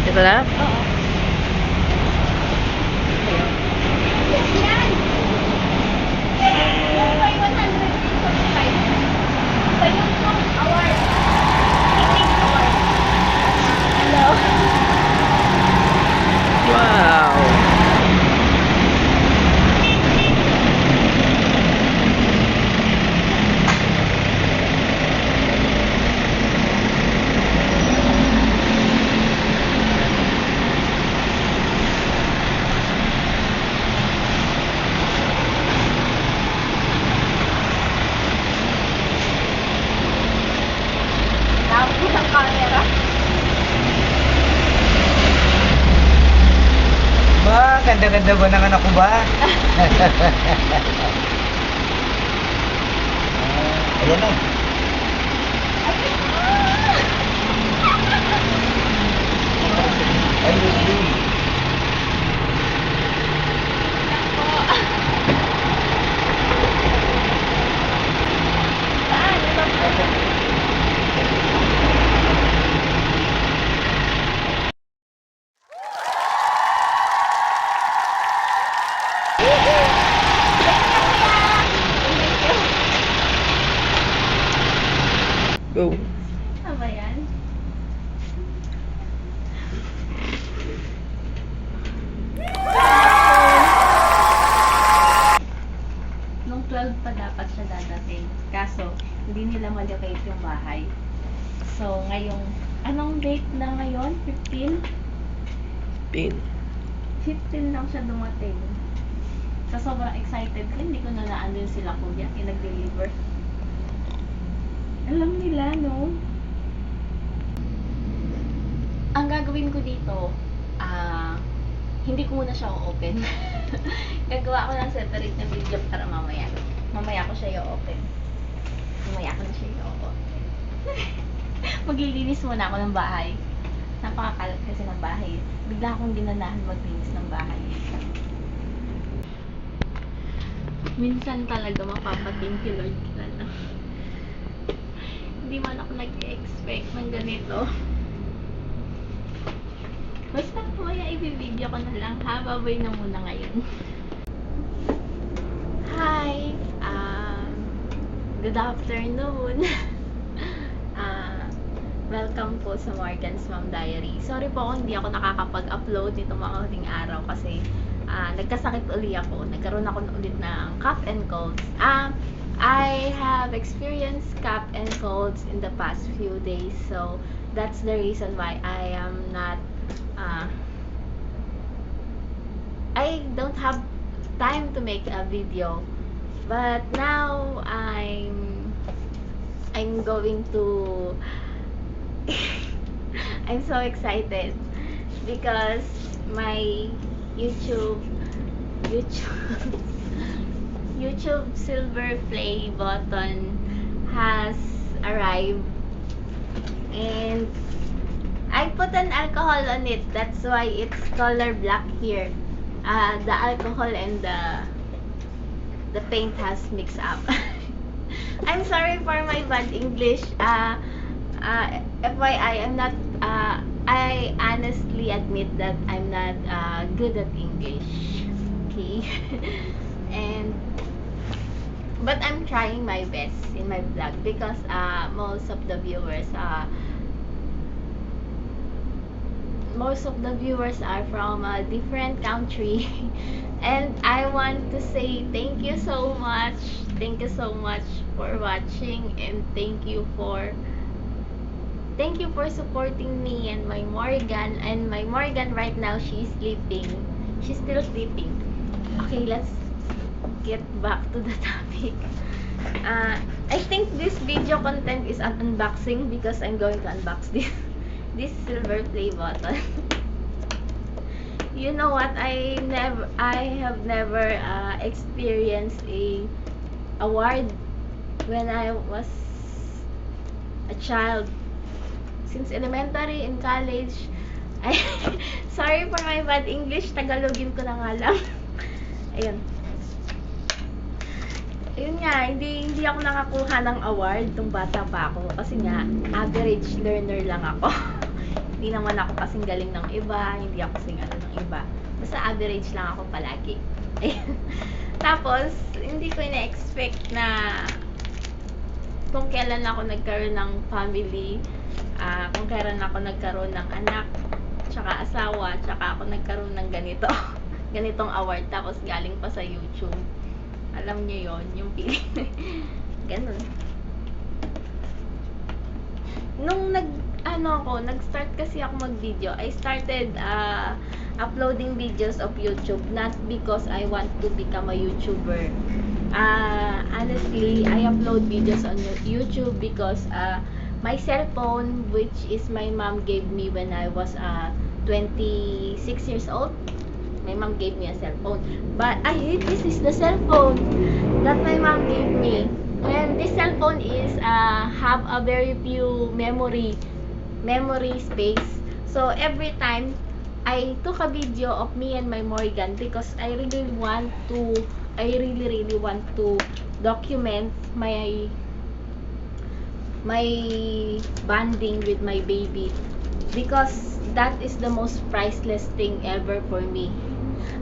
Ito na? Oo. Yes, yan! May 100 din subscribe. Sa YouTube, award. Itig award. Hello. Wow! Tapos ang camera. Ba, ganda-ganda ba ng anak ko ba? Ayan na. Ay, Lucy. Saan? Ito po. Go! Ano ba yan? Nung 12 pa dapat siya dadating. Kaso, hindi nila malocate yung bahay. So, ngayong, anong date na ngayon? 15? Pin. 15 lang siya dumating. So, sobrang excited ko. Hindi ko na naandun sila kuya. Yung nag-deliver. Alam nila, no? Ang gagawin ko dito, hindi ko muna siya o-open. Gagawa ko ng separate na video para mamaya. Mamaya ko siya i-open. Mamaya ko na siya i-open. Maglilinis muna ako ng bahay. Napakakalat kasi ng bahay. Bigla akong ginanahan maglinis ng bahay. Minsan talaga mapapa-thank you Lord ka lang. Hindi man ako nag-expect ng ganito. Basta mamaya i-video ko na lang ha. Babay na muna ngayon. Hi! Good afternoon! Welcome po sa Morrigan'S Mom Diary. Sorry po kung hindi ako nakakapag-upload nitong mga huling araw kasi nagkasakit uli ako. Nagkaroon ako ulit ng cough and colds. I have experienced cough and colds in the past few days, so that's the reason why I am not I don't have time to make a video, but now I'm going to I'm so excited because my YouTube silver play button has arrived, and I put an alcohol on it. That's why it's color black here. The alcohol and the paint has mixed up. I'm sorry for my bad English. FYI, I'm not. I honestly admit that I'm not good at English. Okay, but I'm trying my best in my vlog because most of the viewers are from a different country. And I want to say thank you so much for watching, and thank you for supporting me and my Morrigan. And my Morrigan right now, she's sleeping. She's still sleeping. Okay, let's get back to the topic. I think this video content is an unboxing because I'm going to unbox this silver play button. You know what? I have never experienced a award when I was a child. Since elementary and college, sorry for my bad English, Tagalogin ko na nga lang. Ayun. Ayun nga, hindi ako nakakuha ng award nung bata pa ako kasi nga average learner lang ako. Hindi naman ako kasing galing ng iba, hindi ako kasing ano ng iba. Basta average lang ako palagi. Ayun. Tapos, hindi ko ina-expect na kung kailan ako nagkaroon ng family, kung kailan ako nagkaroon ng anak, tsaka asawa, tsaka ako nagkaroon ng ganito. Ganitong award, tapos galing pa sa YouTube. Alam niyo yon, yung feeling. Ganun. Nung nag-start kasi ako mag-video, I started uploading videos of YouTube, not because I want to become a YouTuber. Honestly, I upload videos on YouTube because my cellphone, which is my mom gave me when I was 26 years old. My mom gave me a cellphone. But this is the cellphone that my mom gave me. And this cellphone is have a very few memory space. So every time I took a video of me and my Morrigan because I really want to document my bonding with my baby, because that is the most priceless thing ever for me.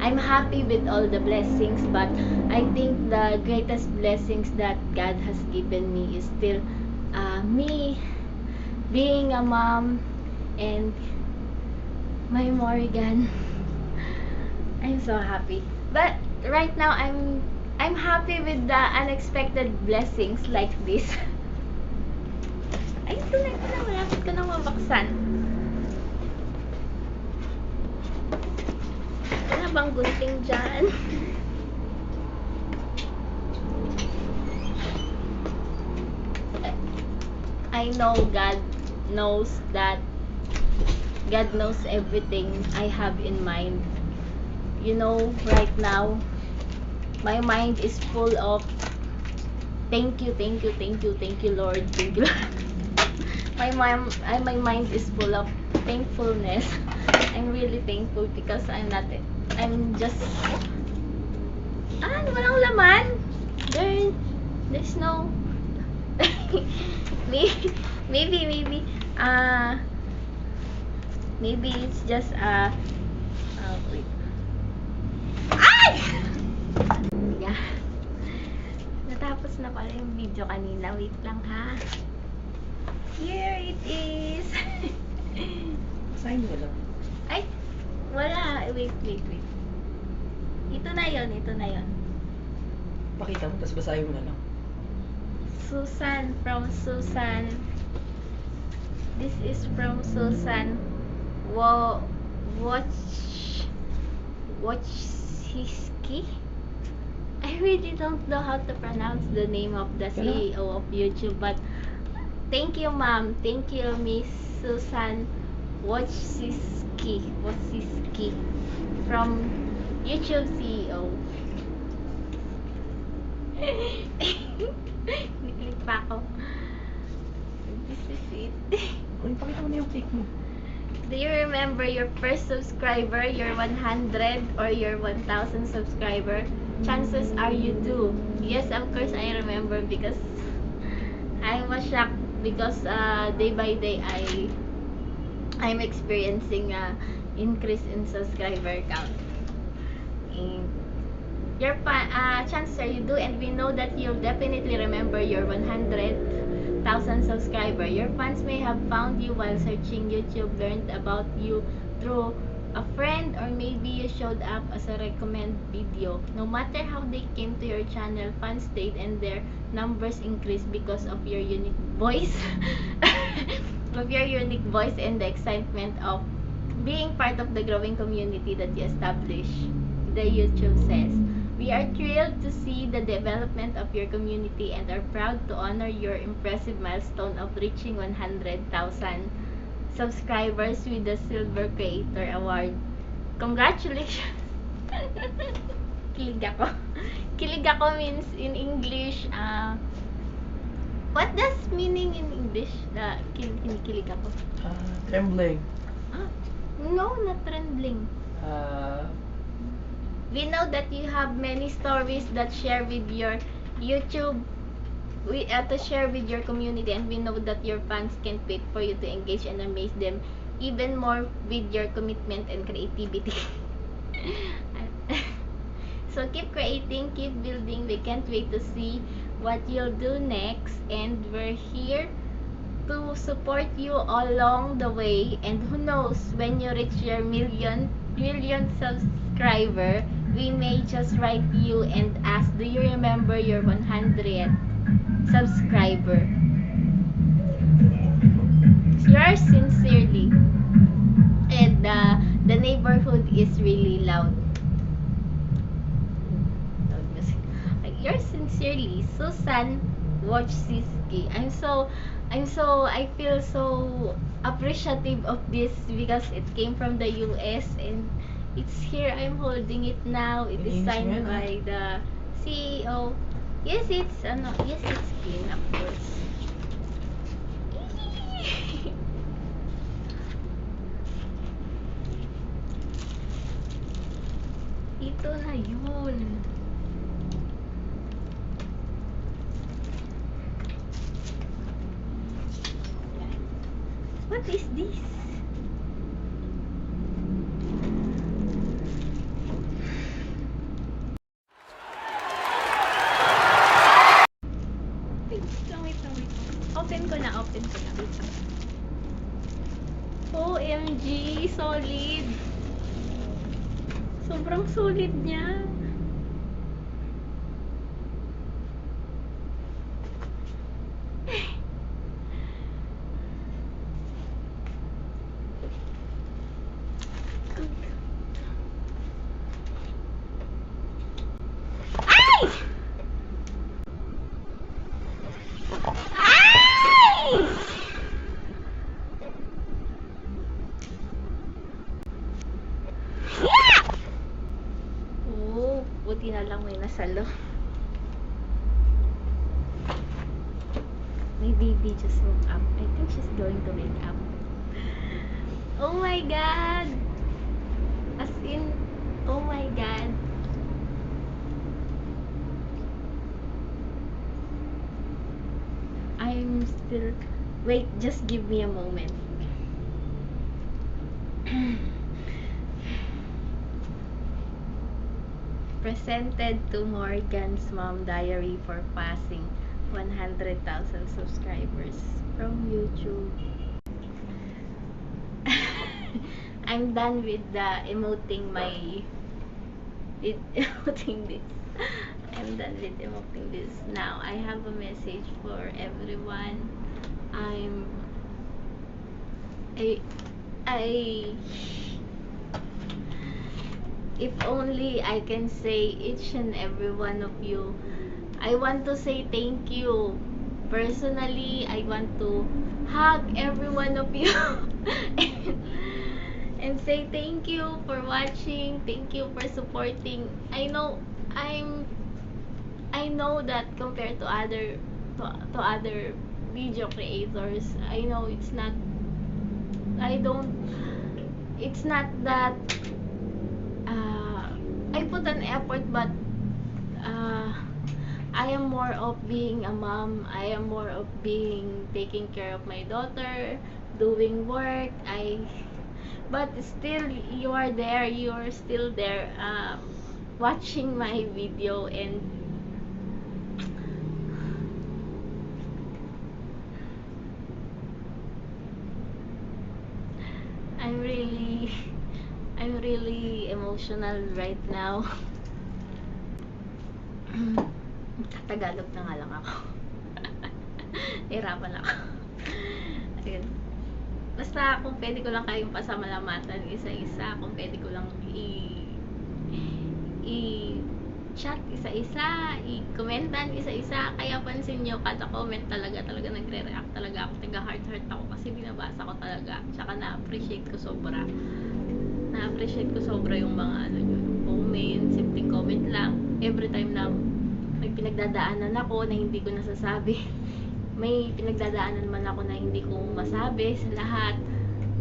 I'm happy with all the blessings, but I think the greatest blessings that God has given me is still me being a mom and my Morrigan. I'm so happy. But right now I'm happy with the unexpected blessings like this. Ay, tunay ko na, malapit ko na mabaksan. Wala bang gunting dyan? I know God knows everything I have in mind. You know, right now, my mind is full of thank you, Lord. Thank you, Lord. My mind is full of thankfulness. I'm really thankful because I'm just walang laman. There's no maybe maybe it's just wait. Ay! Yeah. Natapos na pala yung video kanina. Wait lang ha. Here it is. Sign mo lang. Ay, wala. Wait. Ito na yon. Pakita mo, tapos basahin mo na lang. Susan, from Susan. This is from Susan. Wojcicki? I really don't know how to pronounce the name of the CEO of YouTube, but thank you, ma'am. Thank you, Miss Susan Wojcicki from YouTube CEO. Nikilig pa ako. This is it. Uy, pakita mo na yung pic mo. Do you remember your first subscriber, your 100 or your 1,000 subscriber? Chances are you do. Yes, of course I remember, because I was shocked because day by day I'm experiencing increase in subscriber count. And your chances are you do, and we know that you'll definitely remember your 100,000 subscriber. Your fans may have found you while searching YouTube, learned about you through a friend, or maybe you showed up as a recommend video. No matter how they came to your channel, fans stayed and their numbers increased because of your unique voice. Of your unique voice and the excitement of being part of the growing community that you establish. The YouTube says, we are thrilled to see the development of your community and are proud to honor your impressive milestone of reaching 100,000 subscribers with the Silver Creator Award. Congratulations! Kilig ako. Kilig ako means in English, what does meaning in English? Kinikilig ako. Trembling. No, not trembling. We know that you have many stories that share with your YouTube, to share with your community, and we know that your fans can't wait for you to engage and amaze them even more with your commitment and creativity. So keep creating, keep building. We can't wait to see what you'll do next, and we're here to support you along the way. And who knows, when you reach your million subscriber, we may just write you and ask, do you remember your 100th subscriber? Yours sincerely. And the neighborhood is really loud. Loud music. Yours sincerely, Susan Wojcicki. I feel so appreciative of this because it came from the US and it's here. I'm holding it now. It is signed by the CEO. Yes, it's clean, of course. Ito na yun. What is this? Wait lang. Open ko na. Wait lang. OMG, solid. Sobrang solid niya. Ay! Ay! Yeah! Oh, buti na lang may nasalo. My baby just woke up. I think she's going to wake up. Oh my god! As in, oh my god. I'm still... Wait, just give me a moment. Presented to Morrigan'S Mom Diary for passing 100,000 subscribers from YouTube. I'm done with the emoting this. I'm done with emoting this. Now I have a message for everyone. If only I can say each and every one of you, I want to say thank you. Personally, I want to hug every one of you and say thank you for watching, thank you for supporting. I know that compared to other video creators, I know it's not that I put an effort, but I am more of being a mom. I am more of being taking care of my daughter, doing work. But still, you are there. You are still there, watching my video, and I'm really emotional right now. Tagalog na nga lang ako. Hirapan ako. Ayun. Basta kung pwede ko lang kayong pasalamatan isa-isa, kung pwede ko lang i-chat isa-isa, i-commentan isa-isa, kaya pansin nyo, kada comment talaga nagre-react talaga ako, taga-heart ako kasi binabasa ko talaga, tsaka na-appreciate ko sobra yung mga yung comment, simpleng comment lang, every time na may pinagdadaanan ako na hindi ko nasasabi, may pinagdadaanan man ako na hindi ko masabi sa lahat,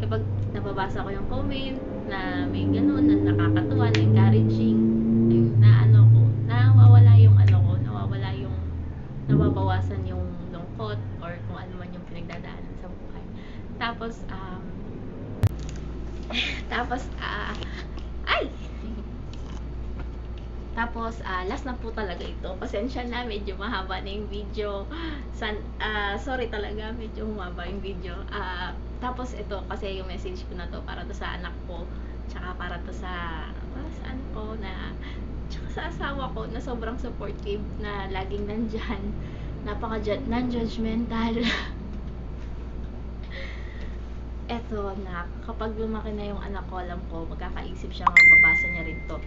kapag nababasa ko yung comment na may ganun, na nakakatuwa, na encouraging, na nababawasan yung lungkot or kung ano man yung pinagdadaanan sa buhay. Tapos Tapos, ay! Tapos, last na po talaga ito. Pasensya na, medyo mahaba na yung video. Sorry talaga, medyo humaba yung video. Tapos, ito, kasi yung message ko na to para to sa anak ko. Tsaka para to sa anak ko na, tsaka sa asawa ko na sobrang supportive na laging nandyan. Non-judgmental. Eto na, kapag lumaki na yung anak ko, alam ko, magkakaisip siya, mababasa niya rin to.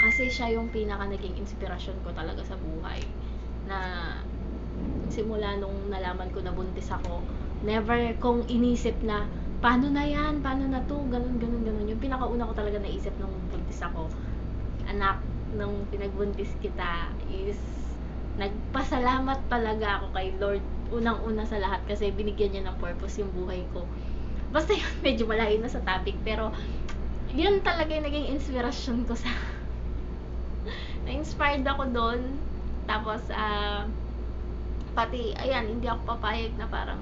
Kasi siya yung pinaka naging inspirasyon ko talaga sa buhay. Na simula nung nalaman ko na buntis ako, never kong inisip na paano na yan, paano na to, ganun. Yung pinakauna ko talaga naisip nung buntis ako, anak, nung pinagbuntis kita is nagpasalamat talaga ako kay Lord. Unang-una sa lahat kasi binigyan niya ng purpose yung buhay ko. Basta yun, medyo malayo na sa topic, pero yun talaga yung naging inspirasyon ko sa na-inspired ako doon. Tapos pati ayan, hindi ako papayag na parang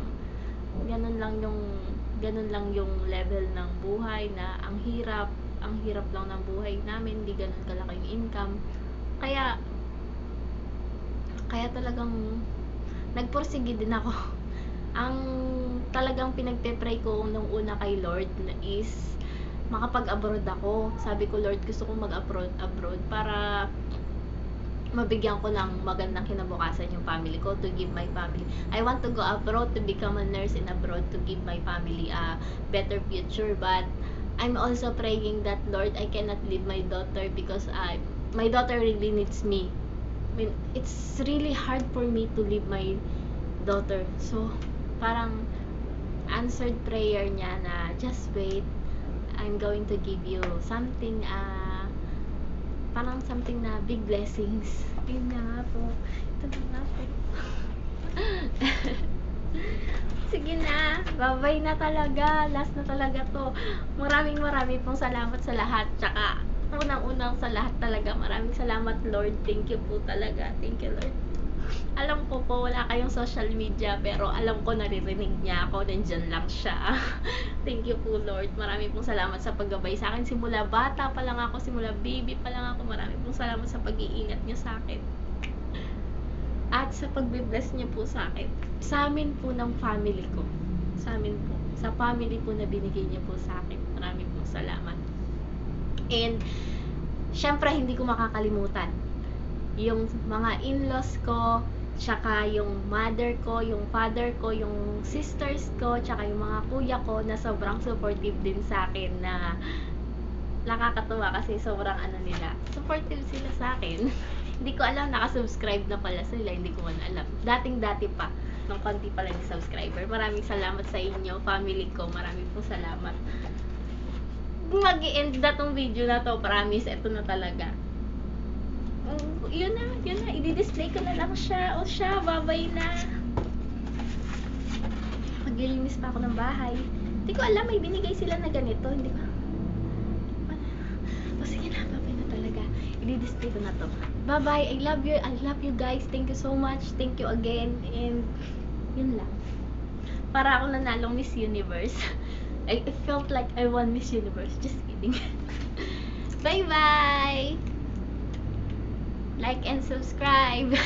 ganun lang yung level ng buhay, na ang hirap lang ng buhay namin, hindi ganun kalaki yung income. Kaya talagang nagpursige din ako. Ang talagang pinagpe-pray ko nung una kay Lord is makapag-abroad ako. Sabi ko, Lord, gusto kong mag-abroad para mabigyan ko ng magandang kinabukasan yung family ko, to give my family. I want to go abroad to become a nurse in abroad, to give my family a better future. But I'm also praying that, Lord, I cannot leave my daughter because my daughter really needs me. I mean, it's really hard for me to leave my daughter. So, parang answered prayer niya na just wait, I'm going to give you something, parang something na big blessings. Yun na nga po. Ito na nga po. Sige na. Bye-bye na talaga. Last na talaga to. Maraming pong salamat sa lahat. Tsaka, unang-unang sa lahat talaga, maraming salamat, Lord. Thank you po talaga. Thank you, Lord. Alam ko po, wala kayong social media, pero alam ko naririnig niya ako, nandyan lang siya. Thank you po, Lord. Marami pong salamat sa paggabay sa akin. Simula bata pa lang ako, simula baby pa lang ako, marami pong salamat sa pag-iingat niyo sa akin. At sa pagbe-bless niyo po sa akin. Sa amin po ng family ko. Sa amin po. Sa family po na binigay niyo po sa akin. Marami pong salamat. And, syempre, hindi ko makakalimutan yung mga in-laws ko, tsaka yung mother ko, yung father ko, yung sisters ko, tsaka yung mga kuya ko na sobrang supportive din sa akin, na nakakatuwa kasi sobrang nila, supportive sila sa akin. Hindi ko alam, nakasubscribe na pala sila, hindi ko man alam. Dating-dati pa, nung konti pa lang yung subscriber. Maraming salamat sa inyo, family ko, maraming po salamat. Mag-i-end na tong video na to, promise, eto na talaga. Yun na, i-display ko na lang siya. O siya, babay na. Maglilinis pa ako ng bahay. Hindi ko alam, may binigay sila na ganito. Hindi ko. O sige na, babay na talaga. I-display ko na to. Bye-bye, I love you guys. Thank you so much. Thank you again. And, yun lang. Para ako nanalong Miss Universe. I felt like I won Miss Universe. Just kidding. Bye-bye! Like and subscribe.